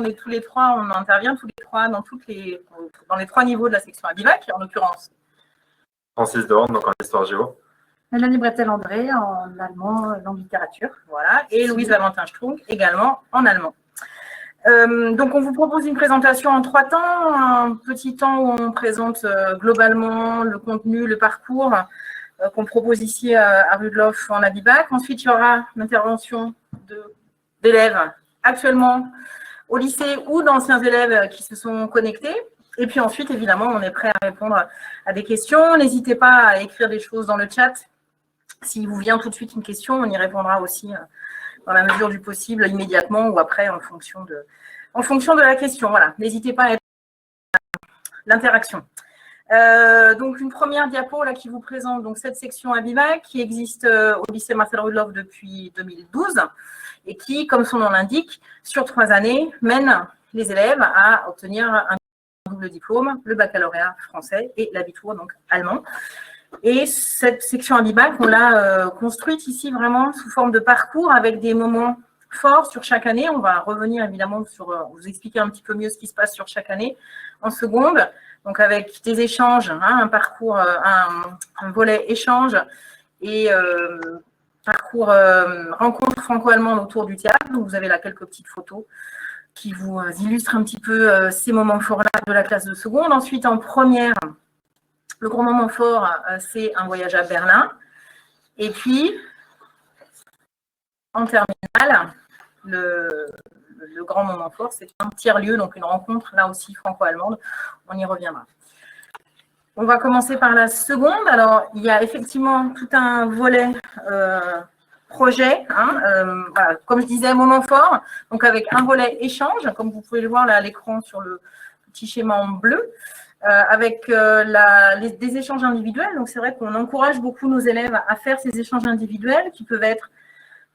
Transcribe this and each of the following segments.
on est tous les trois, on intervient tous les trois dans les 3 niveaux de la section Abibac, en l'occurrence. Francis Dorn, donc en histoire géo. Mélanie Bretel-André en allemand, langue littérature. Voilà, et Louise Valentin-Strunk également en allemand. Donc, on vous propose une présentation en 3 temps. Un petit temps où on présente globalement le contenu, le parcours qu'on propose ici à Rudloff en Abibac. Ensuite, il y aura l'intervention d'élèves actuellement au lycée ou d'anciens élèves qui se sont connectés. Et puis ensuite, évidemment, on est prêt à répondre à des questions. N'hésitez pas à écrire des choses dans le chat. S'il vous vient tout de suite une question, on y répondra aussi dans la mesure du possible, immédiatement ou après, en fonction de la question. Voilà, n'hésitez pas à être l'interaction. Donc, une première diapo là, qui vous présente donc, cette section Abibac qui existe au lycée Marcel Rudloff depuis 2012 et qui, comme son nom l'indique, sur 3 années, mène les élèves à obtenir un double diplôme, le baccalauréat français et l'abitur, donc allemand. Et cette section Abibac, on l'a construite ici vraiment sous forme de parcours avec des moments forts sur chaque année. On va revenir évidemment sur vous expliquer un petit peu mieux ce qui se passe sur chaque année en seconde. Donc avec des échanges, un parcours, un volet échange et parcours rencontre franco-allemande autour du théâtre. Donc vous avez là quelques petites photos qui vous illustrent un petit peu ces moments forts-là de la classe de seconde. Ensuite, en première, le gros moment fort, c'est un voyage à Berlin. Et puis, en terminale, le grand moment fort, c'est un tiers-lieu, donc une rencontre, là aussi, franco-allemande. On y reviendra. On va commencer par la seconde. Alors, il y a effectivement tout un volet projet. Voilà, comme je disais, moment fort, donc avec un volet échange, comme vous pouvez le voir là à l'écran sur le petit schéma en bleu. Avec des échanges individuels. Donc, c'est vrai qu'on encourage beaucoup nos élèves à faire ces échanges individuels qui peuvent être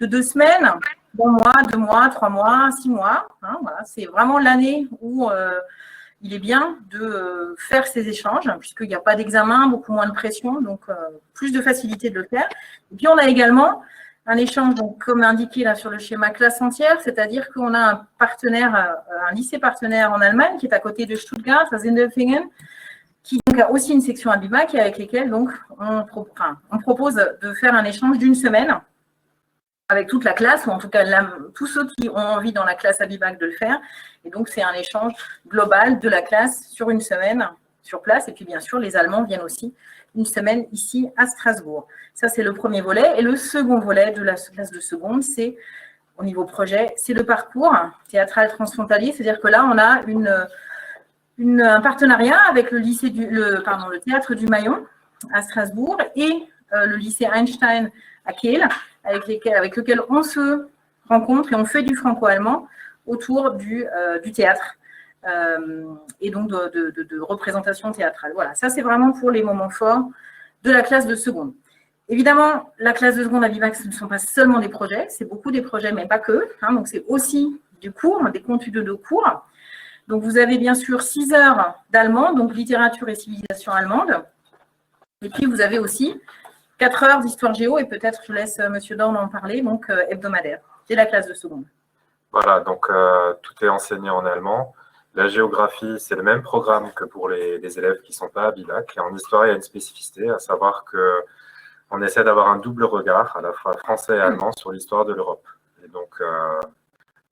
de 2 semaines, 1 mois, 2 mois, 3 mois, 6 mois. Voilà, c'est vraiment l'année où il est bien de faire ces échanges, puisqu'il n'y a pas d'examen, beaucoup moins de pression, donc plus de facilité de le faire. Et puis, on a également un échange, donc, comme indiqué là sur le schéma classe entière, c'est-à-dire qu'on a un partenaire, un lycée partenaire en Allemagne qui est à côté de Stuttgart, à Sindelfingen, qui donc, a aussi une section Abibac et avec lesquelles donc, on propose de faire un échange d'1 semaine avec toute la classe, ou en tout cas tous ceux qui ont envie dans la classe Abibac de le faire. Et donc, c'est un échange global de la classe sur 1 semaine sur place. Et puis, bien sûr, les Allemands viennent aussi 1 semaine ici à Strasbourg. Ça, c'est le premier volet. Et le second volet de la classe de seconde, c'est, au niveau projet, c'est le parcours théâtral transfrontalier. C'est-à-dire que là, on a un partenariat avec le théâtre du Maillon à Strasbourg et le lycée Einstein à Kehl, avec lequel on se rencontre et on fait du franco-allemand autour du théâtre et donc de représentation théâtrale. Voilà, ça c'est vraiment pour les moments forts de la classe de seconde. Évidemment, la classe de seconde Abibac, ce ne sont pas seulement des projets, c'est beaucoup des projets, mais pas que. Donc c'est aussi du cours, des contenus de cours. Donc vous avez bien sûr 6 heures d'allemand, donc littérature et civilisation allemande. Et puis vous avez aussi 4 heures d'histoire géo, et peut-être je laisse M. Dorn en parler, donc hebdomadaire. C'est la classe de seconde. Voilà, donc tout est enseigné en allemand. La géographie, c'est le même programme que pour les élèves qui ne sont pas à Abibac. Et en histoire, il y a une spécificité, à savoir qu'on essaie d'avoir un double regard, à la fois français et allemand, sur l'histoire de l'Europe. Et donc,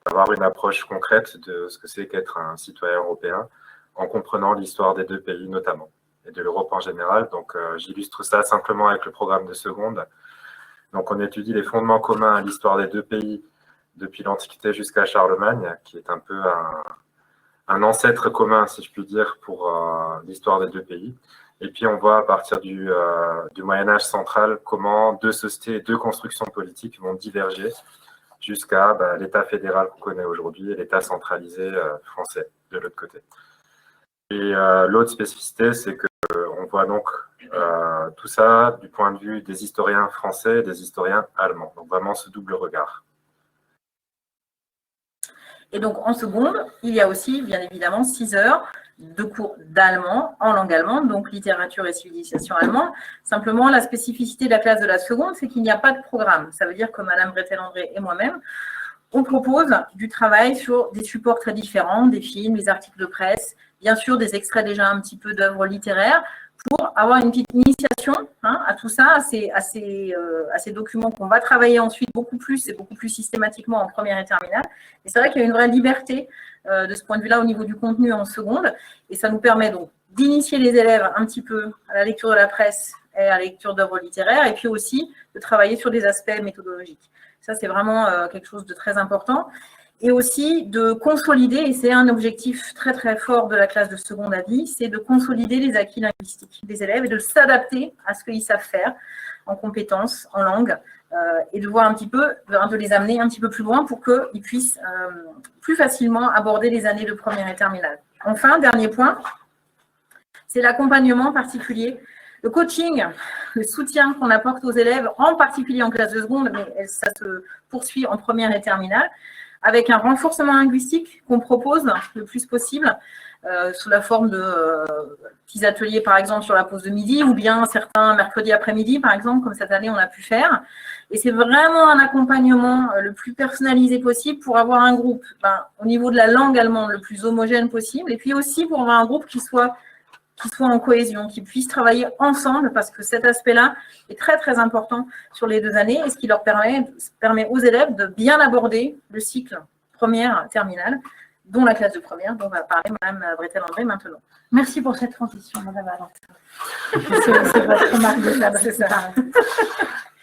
d'avoir une approche concrète de ce que c'est qu'être un citoyen européen, en comprenant l'histoire des 2 pays notamment, et de l'Europe en général. Donc, j'illustre ça simplement avec le programme de seconde. Donc, on étudie les fondements communs à l'histoire des 2 pays depuis l'Antiquité jusqu'à Charlemagne, qui est un peu un ancêtre commun, si je puis dire, pour l'histoire des 2 pays. Et puis, on voit à partir du Moyen-Âge central comment 2 sociétés et 2 constructions politiques vont diverger jusqu'à l'État fédéral qu'on connaît aujourd'hui et l'État centralisé français de l'autre côté. Et l'autre spécificité, c'est qu'on voit donc tout ça du point de vue des historiens français et des historiens allemands. Donc vraiment ce double regard. Et donc en seconde, il y a aussi bien évidemment 6 heures de cours d'allemand en langue allemande, donc littérature et civilisation allemande. Simplement, la spécificité de la classe de la seconde, c'est qu'il n'y a pas de programme. Ça veut dire que Madame Bretel-André et moi-même, on propose du travail sur des supports très différents, des films, des articles de presse, bien sûr des extraits déjà un petit peu d'œuvres littéraires, pour avoir une petite initiation à tout ça, à ces documents qu'on va travailler ensuite beaucoup plus et beaucoup plus systématiquement en première et terminale. Et c'est vrai qu'il y a une vraie liberté de ce point de vue-là au niveau du contenu en seconde, et ça nous permet donc d'initier les élèves un petit peu à la lecture de la presse et à la lecture d'œuvres littéraires, et puis aussi de travailler sur des aspects méthodologiques. Ça, c'est vraiment quelque chose de très important. Et aussi de consolider, et c'est un objectif très très fort de la classe de seconde à vie, c'est de consolider les acquis linguistiques des élèves et de s'adapter à ce qu'ils savent faire en compétences, en langue, et de voir un petit peu, de les amener un petit peu plus loin pour qu'ils puissent plus facilement aborder les années de première et terminale. Enfin, dernier point, c'est l'accompagnement particulier, le coaching, le soutien qu'on apporte aux élèves, en particulier en classe de seconde, mais ça se poursuit en première et terminale, avec un renforcement linguistique qu'on propose le plus possible, sous la forme de petits ateliers, par exemple, sur la pause de midi, ou bien certains mercredis après-midi, par exemple, comme cette année, on a pu faire. Et c'est vraiment un accompagnement le plus personnalisé possible pour avoir un groupe, au niveau de la langue allemande, le plus homogène possible, et puis aussi pour avoir un groupe qui soit en cohésion, qui puissent travailler ensemble, parce que cet aspect-là est très, très important sur les 2 années, et ce qui leur permet aux élèves de bien aborder le cycle première, terminale, dont la classe de première, dont va parler Mme Bretel-André maintenant. Merci pour cette transition, Mme Valentin. C'est votre marque de fabrique. C'est ça.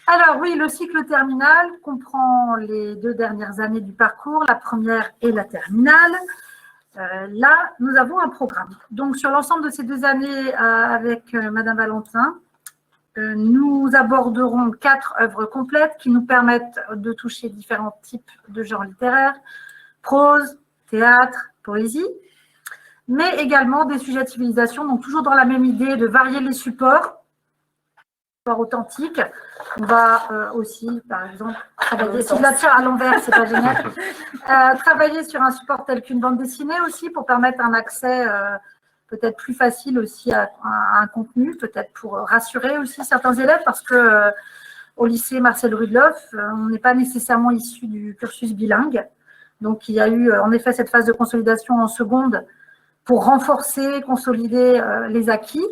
Alors oui, le cycle terminal comprend les 2 dernières années du parcours, la première et la terminale. Là, nous avons un programme. Donc, sur l'ensemble de ces 2 années avec Mme Valentin, nous aborderons 4 œuvres complètes qui nous permettent de toucher différents types de genres littéraires, prose, théâtre, poésie, mais également des sujets de civilisation, donc toujours dans la même idée de varier les supports authentiques. On va aussi, par exemple, travailler, si je la tire à l'envers, c'est pas génial, travailler sur un support tel qu'une bande dessinée aussi pour permettre un accès peut-être plus facile aussi à un contenu, peut-être pour rassurer aussi certains élèves, parce que au lycée Marcel Rudloff, on n'est pas nécessairement issu du cursus bilingue. Donc, il y a eu en effet cette phase de consolidation en seconde pour renforcer, consolider les acquis,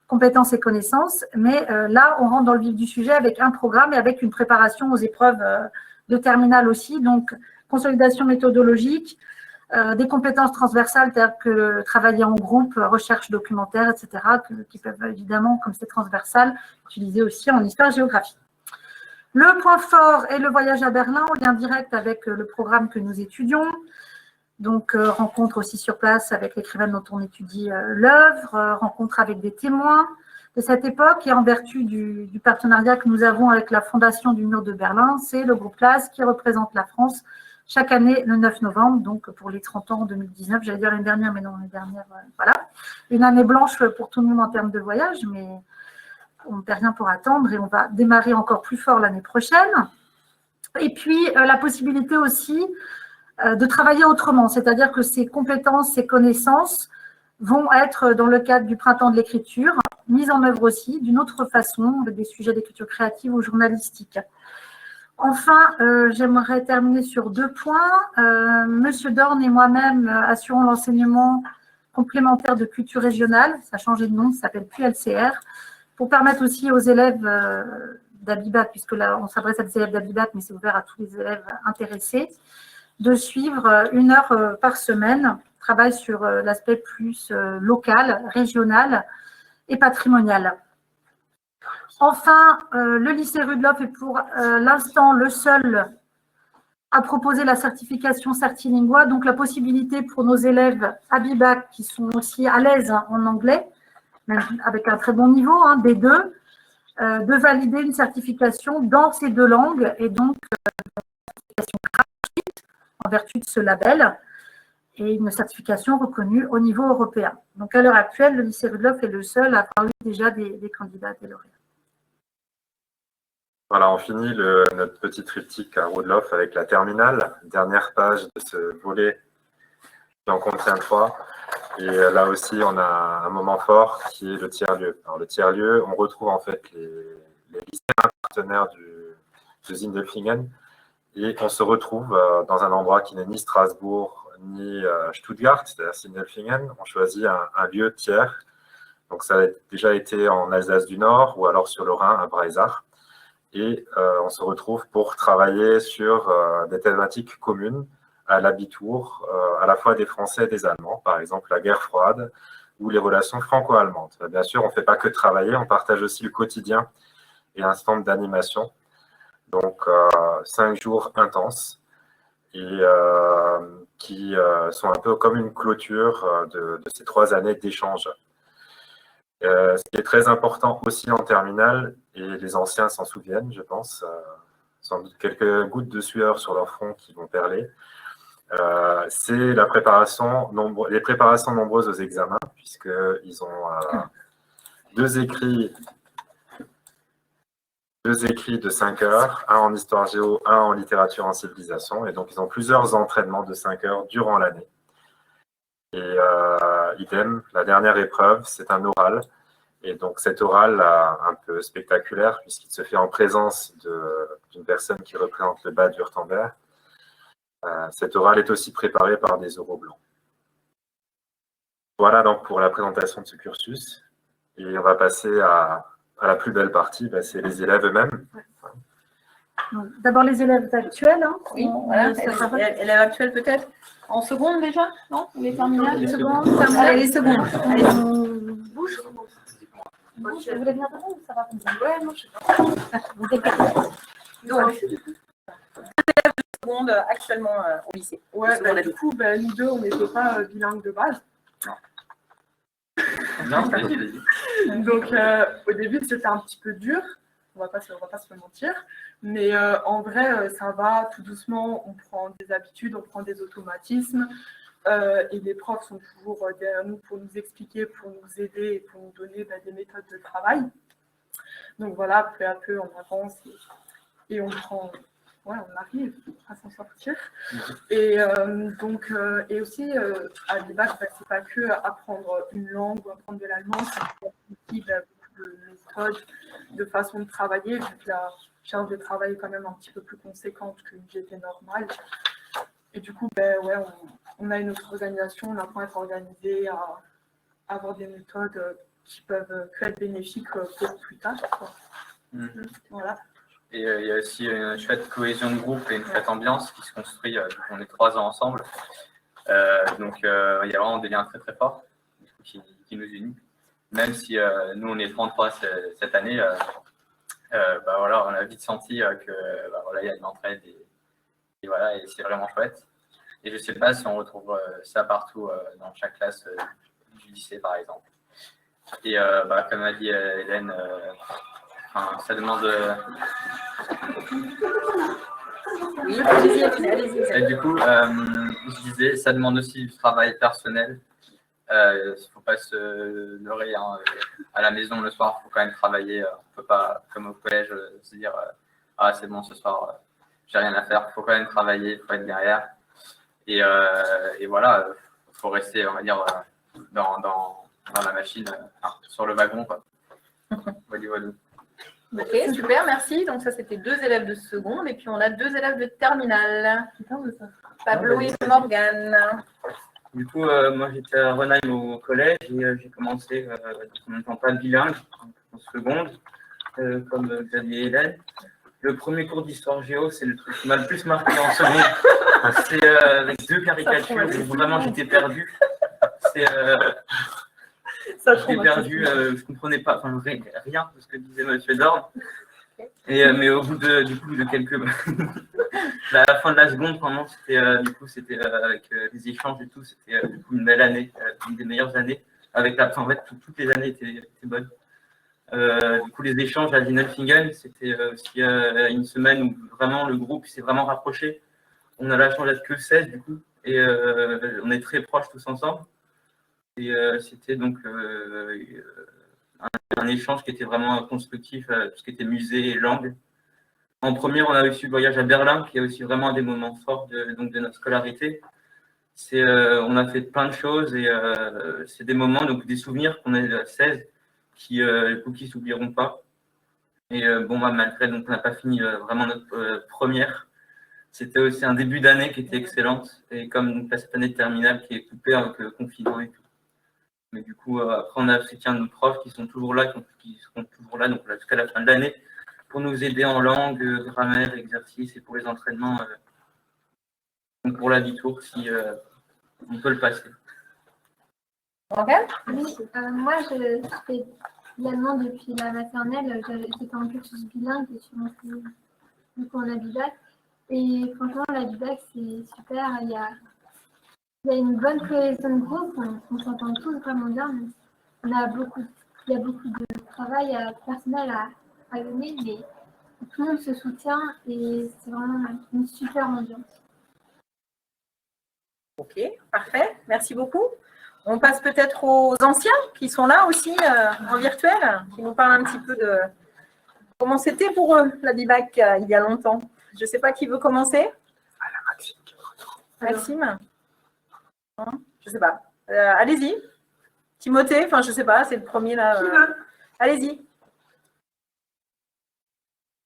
compétences et connaissances. Mais là, on rentre dans le vif du sujet avec un programme et avec une préparation aux épreuves de terminale aussi. Donc, consolidation méthodologique, des compétences transversales telles que travailler en groupe, recherche documentaire, etc., qui peuvent évidemment, comme c'est transversal, utiliser aussi en histoire-géographie. Le point fort est le voyage à Berlin en lien direct avec le programme que nous étudions. Donc, rencontre aussi sur place avec l'écrivaine dont on étudie l'œuvre, rencontre avec des témoins de cette époque. Et en vertu du partenariat que nous avons avec la Fondation du Mur de Berlin, c'est le groupe LAS qui représente la France chaque année le 9 novembre, donc pour les 30 ans en 2019. J'allais dire l'année dernière, mais non, l'année dernière, voilà. Une année blanche pour tout le monde en termes de voyage, mais on ne perd rien pour attendre et on va démarrer encore plus fort l'année prochaine. Et puis, la possibilité aussi de travailler autrement, c'est-à-dire que ces compétences, ces connaissances vont être, dans le cadre du printemps de l'écriture, mises en œuvre aussi d'une autre façon, avec des sujets d'écriture créative ou journalistique. Enfin, j'aimerais terminer sur 2 points. Monsieur Dorn et moi-même assurons l'enseignement complémentaire de culture régionale, ça a changé de nom, ça s'appelle plus LCR, pour permettre aussi aux élèves d'Abibat, puisque là on s'adresse à des élèves d'Abibat, mais c'est ouvert à tous les élèves intéressés, de suivre 1 heure par semaine, travail sur l'aspect plus local, régional et patrimonial. Enfin, le lycée Rudloff est pour l'instant le seul à proposer la certification Certilingua, donc la possibilité pour nos élèves Abibat qui sont aussi à l'aise en anglais, même avec un très bon niveau, B2, de valider une certification dans ces 2 langues et donc une certification gratuite en vertu de ce label et une certification reconnue au niveau européen. Donc à l'heure actuelle, le lycée Rudloff est le seul à avoir eu déjà des candidats et lauréats. Voilà, on finit notre petit triptyque à Rudloff avec la terminale, dernière page de ce volet qui en contient 3. Et là aussi, on a un moment fort qui est le tiers-lieu. Alors, le tiers-lieu, on retrouve en fait les lycéens partenaires de Sindelfingen Et on se retrouve dans un endroit qui n'est ni Strasbourg, ni Stuttgart, c'est-à-dire Sindelfingen. On choisit un lieu tiers. Donc, ça a déjà été en Alsace du Nord ou alors sur le Rhin, à Breisach. Et on se retrouve pour travailler sur des thématiques communes à l'Abitur, à la fois des Français et des Allemands, par exemple la guerre froide ou les relations franco-allemandes. Bien sûr, on ne fait pas que travailler, on partage aussi le quotidien et un certain nombre d'animations. Donc, 5 jours intenses et qui sont un peu comme une clôture de ces 3 années d'échange. Ce qui est très important aussi en terminale, et les anciens s'en souviennent, je pense, sans doute quelques gouttes de sueur sur leur front qui vont perler, c'est les préparations nombreuses aux examens, puisqu'ils ont 2 écrits de 5 heures, un en histoire géo, un en littérature en civilisation, et donc ils ont plusieurs entraînements de 5 heures durant l'année. Et idem, la dernière épreuve, c'est un oral. Et donc cet oral un peu spectaculaire, puisqu'il se fait en présence d'une personne qui représente le Bade Württemberg. Cet oral est aussi préparé par des oraux blancs. Voilà donc pour la présentation de ce cursus. Et on va passer à la plus belle partie, c'est les élèves eux-mêmes. D'abord les élèves actuels. Hein. Oui, voilà. Élèves actuels peut-être en seconde déjà, non? Les terminales, les secondes. Allez, les secondes. Allez, bouge. Vous voulez venir devant ou ça va comme ça? Ouais, non, je sais pas. Donc, seconde actuellement au lycée. Ouais, du coup, nous deux, on n'était pas bilingues de base. Non. Donc, au début, c'était un petit peu dur. On va pas se mentir. Mais en vrai, ça va tout doucement. On prend des habitudes, on prend des automatismes. Et les profs sont toujours derrière nous pour nous expliquer, pour nous aider et pour nous donner des méthodes de travail. Donc voilà, peu à peu, on avance et on arrive à s'en sortir. Et donc, et aussi, à l'IBAC, c'est pas que apprendre une langue ou apprendre de l'allemand, c'est aussi beaucoup de méthodes, de façon de travailler, vu que la charge de travail est quand même un petit peu plus conséquente qu'une GT normale. Et du coup, on a une autre organisation, on apprend à être organisé, à avoir des méthodes qui peuvent être bénéfiques pour plus tard. Voilà. Et il y a aussi une chouette cohésion de groupe et une chouette ambiance qui se construit. On est 3 ans ensemble. Donc, il y a vraiment des liens très très forts qui nous unissent. Même si nous, on est 33 cette année, voilà, on a vite senti que voilà, il y a une entraide et voilà, et c'est vraiment chouette. Et je ne sais pas si on retrouve ça partout dans chaque classe du lycée, par exemple. Et comme a dit Hélène, ça demande. Oui, allez-y. Et du coup, je disais, ça demande aussi du travail personnel. Il ne faut pas se leurrer. Hein. À la maison, le soir, il faut quand même travailler. On ne peut pas, comme au collège, se dire ah, c'est bon, ce soir, j'ai rien à faire. Il faut quand même travailler, il faut être derrière. Et voilà, il faut rester, on va dire, dans la machine, sur le wagon. Quoi. Voilà. Ok, super, merci. Donc ça, c'était 2 élèves de seconde et puis on a 2 élèves de terminale. Pablo et Morgane. Du coup, moi j'étais à Renheim au collège et j'ai commencé en n'étant pas bilingue, en seconde, comme Xavier et Hélène. Le premier cours d'histoire géo, c'est le truc qui m'a le plus marqué en seconde. C'est avec 2 caricatures où vraiment j'étais perdu. J'étais perdu, je ne comprenais pas rien de ce que disait M. Dorn. Mais au bout de quelques... à la fin de la seconde, vraiment, c'était avec les échanges et tout, c'était une belle année, une des meilleures années. En fait, toutes les années étaient bonnes. Du coup, les échanges à Sindelfingen, c'était aussi une semaine où vraiment le groupe s'est vraiment rapproché. On a la chance d'être que 16 du coup, et on est très proches tous ensemble. Et c'était donc un échange qui était vraiment constructif, tout ce qui était musée et langue. En première, on a aussi le voyage à Berlin, qui est aussi vraiment un des moments forts de notre scolarité. On a fait plein de choses et c'est des moments, donc des souvenirs qu'on a à 16 qui ne s'oublieront pas. Et malgré, donc on n'a pas fini vraiment notre première. c'était aussi un début d'année qui était excellente. Et comme donc, cette année de terminale qui est coupée avec le confinement et tout. Mais du coup, après, on a soutien de nos profs qui sont toujours là, qui seront toujours là, donc là, jusqu'à la fin de l'année, pour nous aider en langue, grammaire, exercice et pour les entraînements. Donc pour l'abitur, si on peut le passer. Morgane ? Oui, moi, je fais l'allemand depuis la maternelle. J'étais en cursus bilingue et je suis montée du coup en Abibac. Et franchement, l'Abibac, c'est super. Il y a une bonne cohésion de groupe. On s'entend tous vraiment bien. Il y a beaucoup de travail personnel à donner, mais tout le monde se soutient et c'est vraiment une super ambiance. Ok, parfait. Merci beaucoup. On passe peut-être aux anciens qui sont là aussi en virtuel, qui nous parlent un petit peu de comment c'était pour eux, la BIBAC, il y a longtemps. Je ne sais pas qui veut commencer. Maxime. Non, je ne sais pas. Allez-y. Timothée, enfin je ne sais pas, c'est le premier là. Allez-y.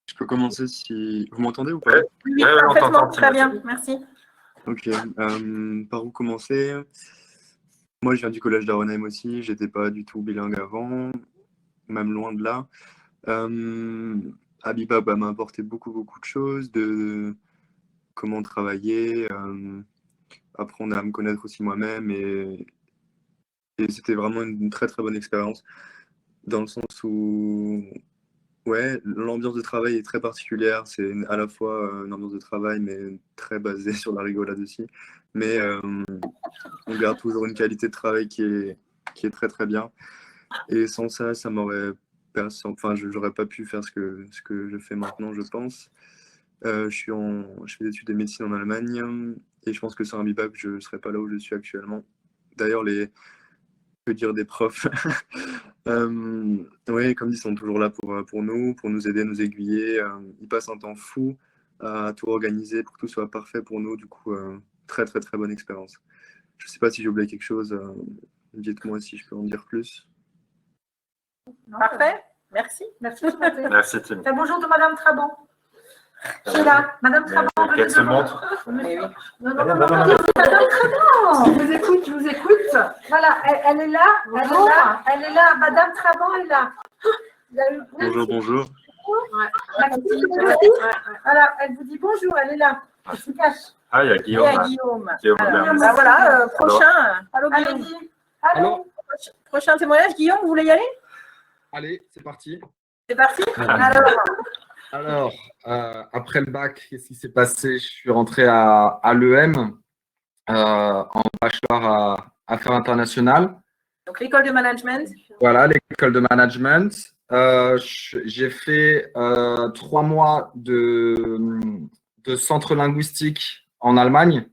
Je peux commencer si... Vous m'entendez ou pas? Oui, Ouais, on parfaitement, t'entend, très bien, Timothée. merci. Ok. Par où commencer? Moi, je viens du collège d'Arnhem aussi. J'étais pas du tout bilingue avant, même loin de là. Abiba m'a apporté beaucoup de choses, de comment travailler, apprendre à me connaître aussi moi-même. Et c'était vraiment une très bonne expérience, dans le sens où ouais, l'ambiance de travail est très particulière. C'est à la fois une ambiance de travail, mais très basée sur la rigolade aussi. Mais on garde toujours une qualité de travail qui est très bien. Et sans ça, ça m'aurait, enfin, j'aurais pas pu faire ce que je fais maintenant, je pense. Je fais des études de médecine en Allemagne et je pense que sans un BIBAC, je ne serais pas là où je suis actuellement. D'ailleurs, que dire des profs? Oui, comme dit, ils sont toujours là pour nous aider, nous aiguiller. Ils passent un temps fou à tout organiser pour que tout soit parfait pour nous. Du coup, très bonne expérience. Je ne sais pas si j'ai oublié quelque chose. Dites-moi si je peux en dire plus. Parfait, merci. Merci, Timothée. Merci, Tim. Bonjour de Madame Traban. Qui est là. Madame Traban. Qu'elle se montre. Mais oui. Non, Madame Traban. Je vous écoute. Voilà, elle est là. Elle est là. Madame Traban est là. Bonjour. Voilà, elle vous dit bonjour, elle est là. Elle se cache. Ah, il y a Et Guillaume. à là. Guillaume. Guillaume Alors, Bernard. bah voilà, prochain. Allô, Guillaume. Allez-y. Allô. Prochain témoignage, Guillaume, vous voulez y aller? Allez, c'est parti. C'est parti? Alors, après le bac, qu'est-ce qui s'est passé? Je suis rentré à l'EM en bachelor à affaires internationales. Donc, l'école de management. Voilà, l'école de management. J'ai fait 3 mois de centre linguistique en Allemagne,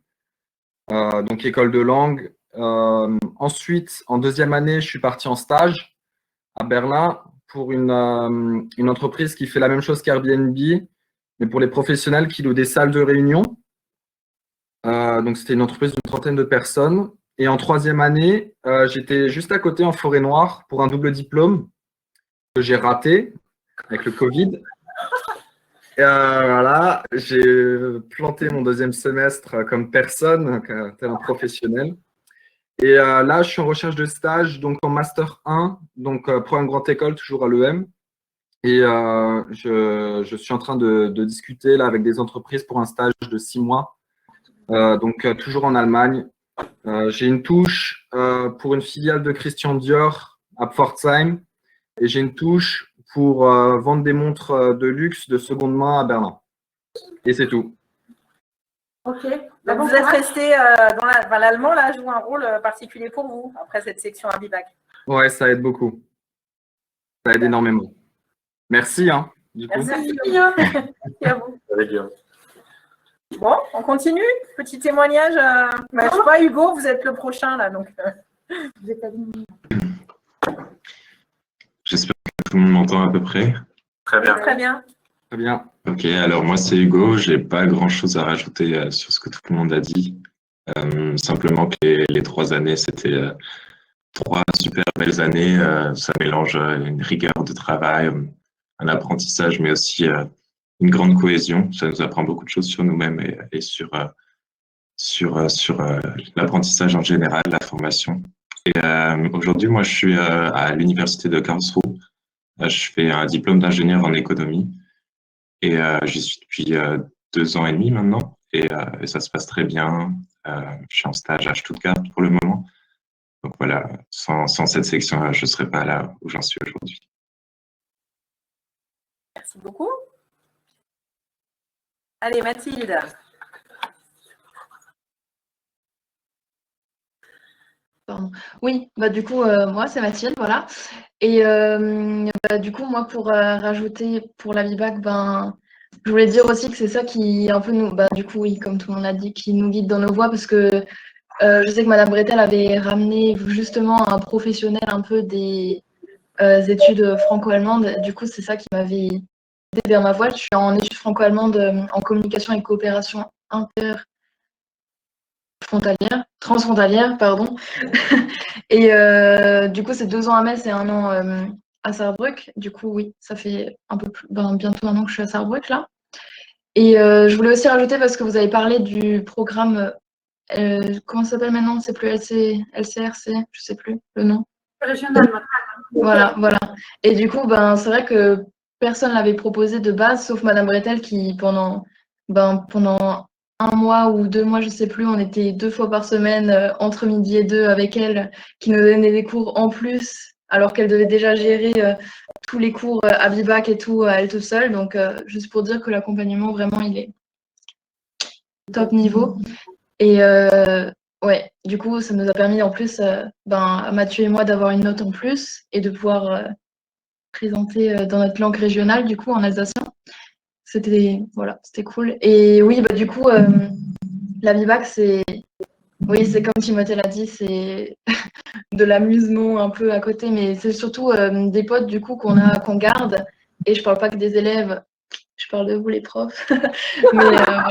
donc école de langue. Ensuite, en deuxième année, je suis parti en stage à Berlin pour une entreprise qui fait la même chose qu'Airbnb, mais pour les professionnels qui louent des salles de réunion. Donc, c'était une entreprise d'une 30aine de personnes. Et en troisième année, j'étais juste à côté en Forêt-Noire pour un double diplôme que j'ai raté avec le Covid. Et voilà, j'ai planté mon deuxième semestre comme personne, tel un professionnel. Et là, je suis en recherche de stage, donc en Master 1, donc programme grande école, toujours à l'EM. Et je suis en train de discuter là, avec des entreprises pour un stage de 6 mois, donc toujours en Allemagne. J'ai une touche pour une filiale de Christian Dior à Pforzheim et j'ai une touche pour vendre des montres de luxe de seconde main à Berlin. Et c'est tout. Ok. Donc, vous êtes resté dans l'allemand, là, joue un rôle particulier pour vous, après cette section à Bibac. Ouais, ça aide beaucoup. Ça aide énormément. Merci. Hein, du coup. Merci, Guillaume. Merci à vous. Avec Guillaume. Bon, on continue. Petit témoignage. Je ne sais pas, Hugo, vous êtes le prochain, là, donc vous êtes aligné. J'espère que tout le monde m'entend à peu près. Très bien. Très bien. Très bien. Ok, alors moi c'est Hugo, j'ai pas grand-chose à rajouter sur ce que tout le monde a dit. Simplement que les 3 années, c'était 3 super belles années. Ça mélange une rigueur de travail, un apprentissage, mais aussi une grande cohésion. Ça nous apprend beaucoup de choses sur nous-mêmes et sur l'apprentissage en général, la formation. Et aujourd'hui, moi, je suis à l'université de Karlsruhe. Je fais un diplôme d'ingénieur en économie et j'y suis depuis 2 ans et demi maintenant et ça se passe très bien. Je suis en stage à Stuttgart pour le moment. Donc voilà, sans cette section, je ne serais pas là où j'en suis aujourd'hui. Merci beaucoup. Allez, Mathilde. Pardon. Oui, bah du coup, moi, c'est Mathilde, voilà. Et du coup, moi, pour rajouter pour la VBAC, ben, je voulais dire aussi que c'est ça qui, un peu, nous, bah, du coup, oui, comme tout le monde l'a dit, qui nous guide dans nos voies, parce que je sais que Madame Bretel avait ramené justement un professionnel un peu des études franco-allemandes. Du coup, c'est ça qui m'avait aidé vers ma voie. Je suis en études franco-allemandes en communication et coopération transfrontalière, pardon. Et du coup, c'est 2 ans à Metz et 1 an à Sarrebruck. Du coup, oui, ça fait un peu plus, bientôt 1 an que je suis à Sarrebruck, là. Et je voulais aussi rajouter, parce que vous avez parlé du programme, comment ça s'appelle maintenant? C'est plus LCRC, je sais plus le nom. Régional. Voilà. Et du coup, c'est vrai que personne ne l'avait proposé de base, sauf Madame Bretel qui, pendant 1 mois ou 2 mois, je sais plus, on était 2 fois par semaine, entre midi et 2 avec elle, qui nous donnait des cours en plus, alors qu'elle devait déjà gérer tous les cours à Bibac et tout, à elle toute seule. Donc, juste pour dire que l'accompagnement, vraiment, il est top niveau. Et ouais, du coup, ça nous a permis en plus, à Mathieu et moi, d'avoir une note en plus et de pouvoir présenter dans notre langue régionale, du coup, en alsacien. C'était cool. Et oui, du coup, la VBAC, c'est comme Timothée l'a dit, c'est de l'amusement un peu à côté, mais c'est surtout des potes, du coup, qu'on garde. Et je parle pas que des élèves, je parle de vous, les profs. Mais voilà.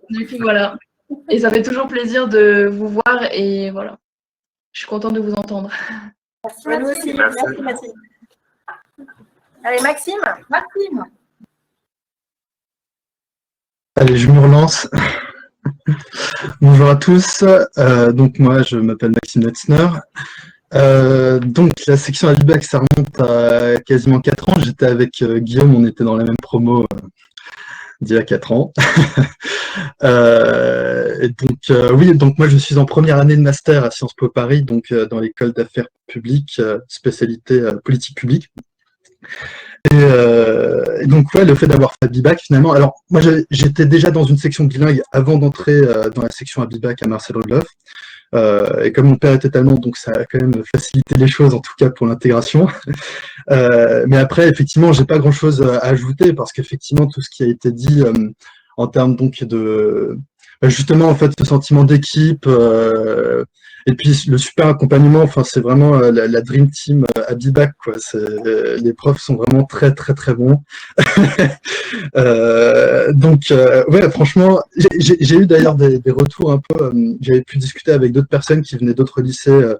Du coup, voilà. Et ça fait toujours plaisir de vous voir et voilà. Je suis contente de vous entendre. Merci, nous aussi. Merci. Merci, Mathilde. Allez, Maxime. Allez, je me relance. Bonjour à tous. Donc moi, je m'appelle Maxime Letzner. Donc la section à Bibac, ça remonte à quasiment 4 ans. J'étais avec Guillaume, on était dans la même promo d'il y a 4 ans. Et donc oui, donc moi je suis en première année de master à Sciences Po Paris, donc dans l'école d'affaires publiques, spécialité politique publique. Et donc, ouais, le fait d'avoir fait Bibac, finalement. Alors, moi, j'étais déjà dans une section bilingue avant d'entrer dans la section à Bibac à Marcel-Rudloff. Et comme mon père était allemand, donc ça a quand même facilité les choses, en tout cas pour l'intégration. Mais après, effectivement, j'ai pas grand-chose à ajouter parce qu'effectivement, tout ce qui a été dit en termes donc de justement en fait ce sentiment d'équipe et puis le super accompagnement, enfin c'est vraiment la dream team à Bibac quoi. Les profs sont vraiment très très très bons. Donc ouais, franchement, j'ai eu d'ailleurs des retours un peu. J'avais pu discuter avec d'autres personnes qui venaient d'autres lycées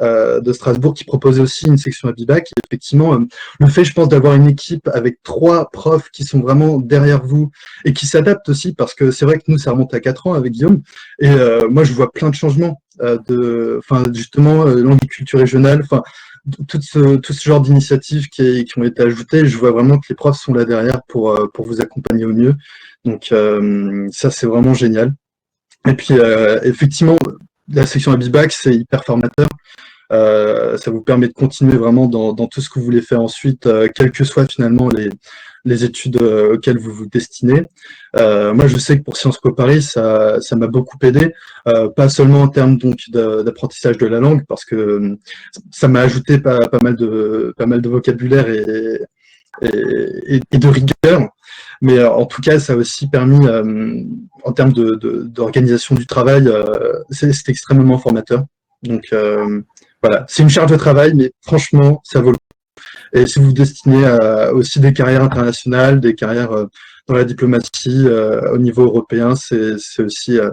de Strasbourg qui proposait aussi une section à Bibac. Et effectivement, le fait, je pense, d'avoir une équipe avec 3 profs qui sont vraiment derrière vous et qui s'adaptent aussi, parce que c'est vrai que nous, ça remonte à 4 ans avec Guillaume. Et moi, je vois plein de changements justement, langue et culture régionale, tout ce genre d'initiatives qui ont été ajoutées. Je vois vraiment que les profs sont là derrière pour vous accompagner au mieux. Donc, ça, c'est vraiment génial. Et puis, effectivement, la section à Bibac, c'est hyper formateur. Ça vous permet de continuer vraiment dans tout ce que vous voulez faire ensuite, quelles que soient finalement les études auxquelles vous vous destinez. Moi, je sais que pour Sciences Po Paris, ça m'a beaucoup aidé, pas seulement en termes donc d'apprentissage de la langue, parce que ça m'a ajouté pas mal de vocabulaire et de rigueur. Mais en tout cas, ça a aussi permis, en termes d'organisation du travail, c'est extrêmement formateur. Donc voilà, c'est une charge de travail, mais franchement, ça vaut le coup. Et si vous vous destinez à aussi des carrières internationales, des carrières dans la diplomatie au niveau européen, c'est aussi la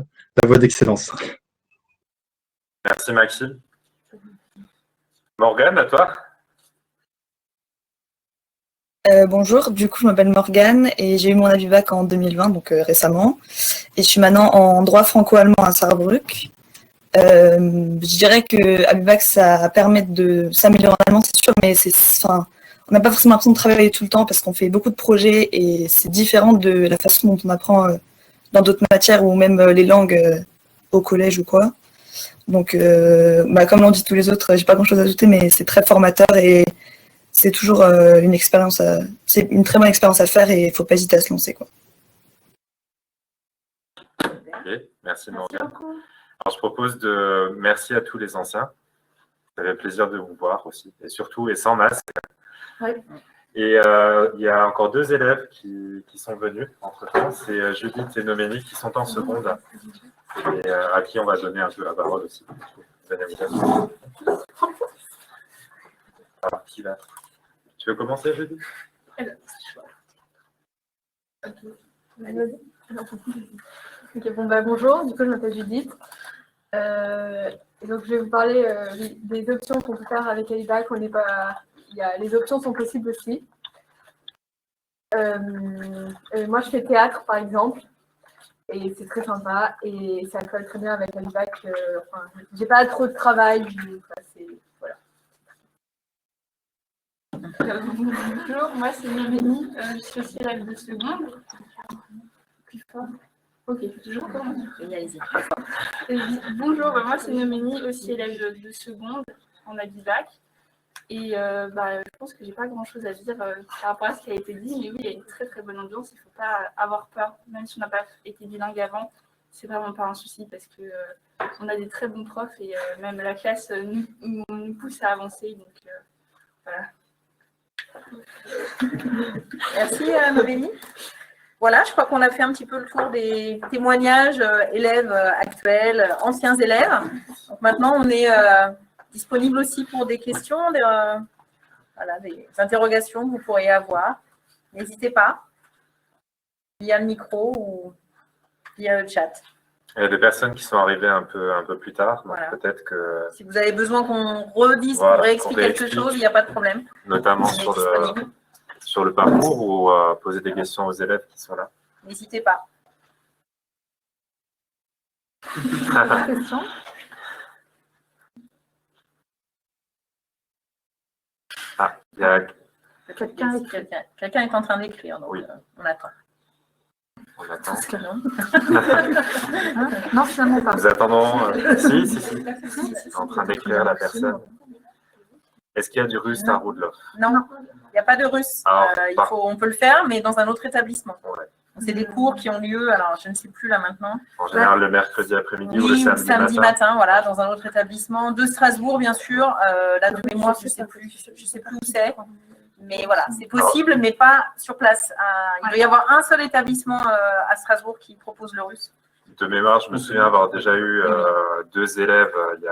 voie d'excellence. Merci Maxime. Morgane, à toi. Bonjour, du coup je m'appelle Morgane et j'ai eu mon avis-bac en 2020, donc récemment. Et je suis maintenant en droit franco-allemand à Sarrebruck. Je dirais que avis-bac ça permet de s'améliorer en allemand, c'est sûr, mais on n'a pas forcément l'impression de travailler tout le temps parce qu'on fait beaucoup de projets et c'est différent de la façon dont on apprend dans d'autres matières ou même les langues au collège ou quoi. Donc, comme l'ont dit tous les autres, j'ai pas grand-chose à ajouter, mais c'est très formateur et c'est toujours une expérience, c'est une très bonne expérience à faire et il faut pas hésiter à se lancer, quoi. Ok, merci Morgane. Alors je propose de merci à tous les anciens. Ça fait plaisir de vous voir aussi, et surtout et sans masque. Oui. Et il y a encore 2 élèves qui sont venus entre-temps, c'est Judith et Noménie qui sont en seconde et à qui on va donner un peu la parole aussi. Alors, qui va? Tu veux commencer, Judith? Ok, bonjour, du coup je m'appelle Judith. Et donc je vais vous parler des options qu'on peut faire avec Avibac. Les options sont possibles aussi. Moi je fais théâtre par exemple, et c'est très sympa, et ça colle très bien avec Avibac. J'ai pas trop de travail, voilà. Bonjour, moi c'est Noémie, je suis aussi élève de seconde. Plus fort. Ok, toujours commencer. Bonjour, moi c'est Noémie, aussi élève de seconde en Avibac. Et je pense que j'ai pas grand chose à dire par rapport à ce qui a été dit, mais oui, il y a une très très bonne ambiance, il ne faut pas avoir peur, même si on n'a pas été bilingue avant, c'est vraiment pas un souci parce que on a des très bons profs et même la classe nous pousse à avancer, donc voilà. Merci Noémie. Voilà, je crois qu'on a fait un petit peu le tour des témoignages élèves actuels, anciens élèves. Donc maintenant, on est disponible aussi pour des questions, des interrogations que vous pourriez avoir. N'hésitez pas, via le micro ou via le chat. Il y a des personnes qui sont arrivées un peu plus tard, donc voilà. Peut-être que... Si vous avez besoin qu'on redise, qu'on réexplique quelque chose, il n'y a pas de problème. Notamment sur le parcours ou poser des questions aux élèves qui sont là. N'hésitez pas. Question. Ah, il y a... Quelqu'un est en train d'écrire, donc oui. On attend. On attend. Non, finalement pas. Nous attendons. Si. En train d'écrire la personne. Est-ce qu'il y a du russe à Roudloff? Non, il n'y a pas de russe. On peut le faire, mais dans un autre établissement. Ouais. C'est des cours qui ont lieu, alors je ne sais plus là maintenant. En général, le mercredi après-midi ou le samedi matin, voilà, dans un autre établissement. De Strasbourg, bien sûr. Là, de mémoire, je ne sais plus où c'est. Mais voilà, c'est possible, mais pas sur place. Il doit y avoir un seul établissement à Strasbourg qui propose le russe. De mémoire, je me souviens avoir déjà eu 2 élèves il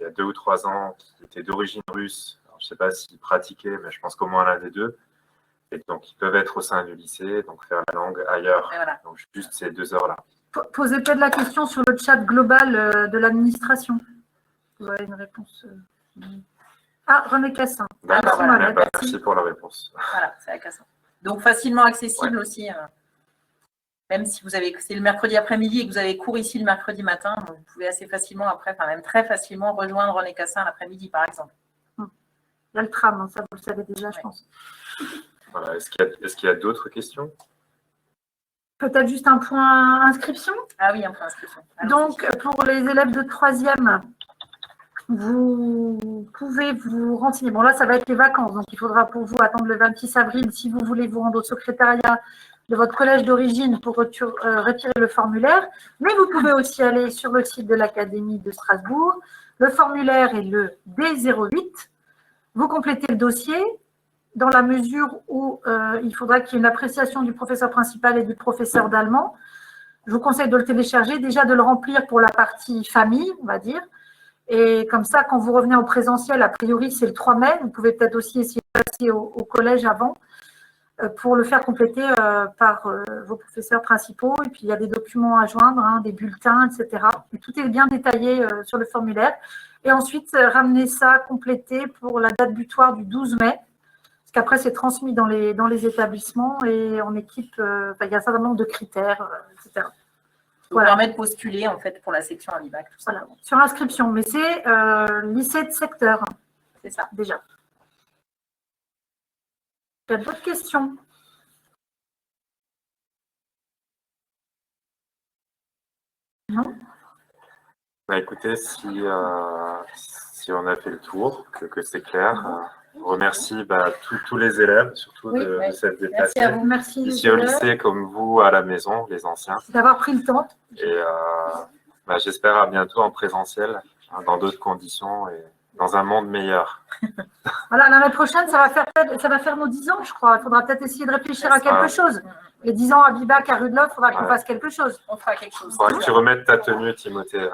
y a 2 ou 3 ans qui étaient d'origine russe. Alors, je ne sais pas s'ils pratiquaient, mais je pense qu'au moins l'un des deux. Et donc, ils peuvent être au sein du lycée, donc faire la langue ailleurs. Voilà. Donc, juste ces 2 heures-là. Posez peut-être la question sur le chat global de l'administration. Vous avez une réponse. Ah, René Cassin. D'accord, merci pour la réponse. Voilà, c'est à Cassin. Donc, facilement accessible aussi. Même si c'est le mercredi après-midi et que vous avez cours ici le mercredi matin, vous pouvez assez facilement après, même très facilement, rejoindre René Cassin l'après-midi, par exemple. Il y a le tram, ça vous le savez déjà, je pense. Voilà. Est-ce qu'il y a d'autres questions? Peut-être juste un point inscription. Ah oui, un point inscription. Donc, pour les élèves de 3e, vous pouvez vous renseigner. Bon, là, ça va être les vacances, donc il faudra pour vous attendre le 26 avril si vous voulez vous rendre au secrétariat de votre collège d'origine pour retirer le formulaire. Mais vous pouvez aussi aller sur le site de l'Académie de Strasbourg. Le formulaire est le D08. Vous complétez le dossier dans la mesure où il faudra qu'il y ait une appréciation du professeur principal et du professeur d'allemand. Je vous conseille de le télécharger, déjà de le remplir pour la partie famille, on va dire. Et comme ça, quand vous revenez au présentiel, a priori, c'est le 3 mai. Vous pouvez peut-être aussi essayer de passer au collège avant pour le faire compléter par vos professeurs principaux. Et puis, il y a des documents à joindre, des bulletins, etc. Et tout est bien détaillé sur le formulaire. Et ensuite, ramener ça complété pour la date butoir du 12 mai. Parce qu'après, c'est transmis dans les établissements et en équipe, il y a un certain nombre de critères, etc. Voilà. Permet de postuler en fait pour la section Abibac. Voilà. Sur inscription, mais c'est lycée de secteur. C'est ça. Déjà. Il y a d'autres questions? Non? Bah, écoutez, si on a fait le tour, que c'est clair, on remercie tous les élèves, surtout de s'être déplacés. Merci à vous. Merci ici au lycée, comme vous, à la maison, les anciens. D'avoir pris le temps. Et j'espère à bientôt en présentiel, dans d'autres conditions et dans un monde meilleur. Voilà, l'année prochaine, ça va faire nos 10 ans, je crois. Il faudra peut-être essayer de réfléchir à quelque chose. Les 10 ans à Abibac, à Rue de l'Off, il faudra qu'on fasse quelque chose. On fera quelque chose. Il faudra que tu remettes ta tenue, Timothée.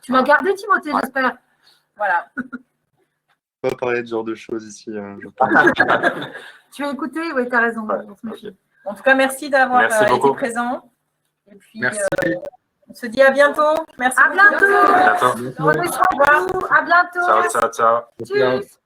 Tu m'as gardé, Timothée, j'espère. Voilà. On va pas parler de ce genre de choses ici. Je pense. Tu as écouté? Oui, tu as raison. Okay. En tout cas, merci d'avoir été présent. Et puis, merci. On se dit à bientôt. Merci. À bientôt. À bientôt. Prenez soin de vous. À bientôt. Ciao, ciao, ciao. Tschüss.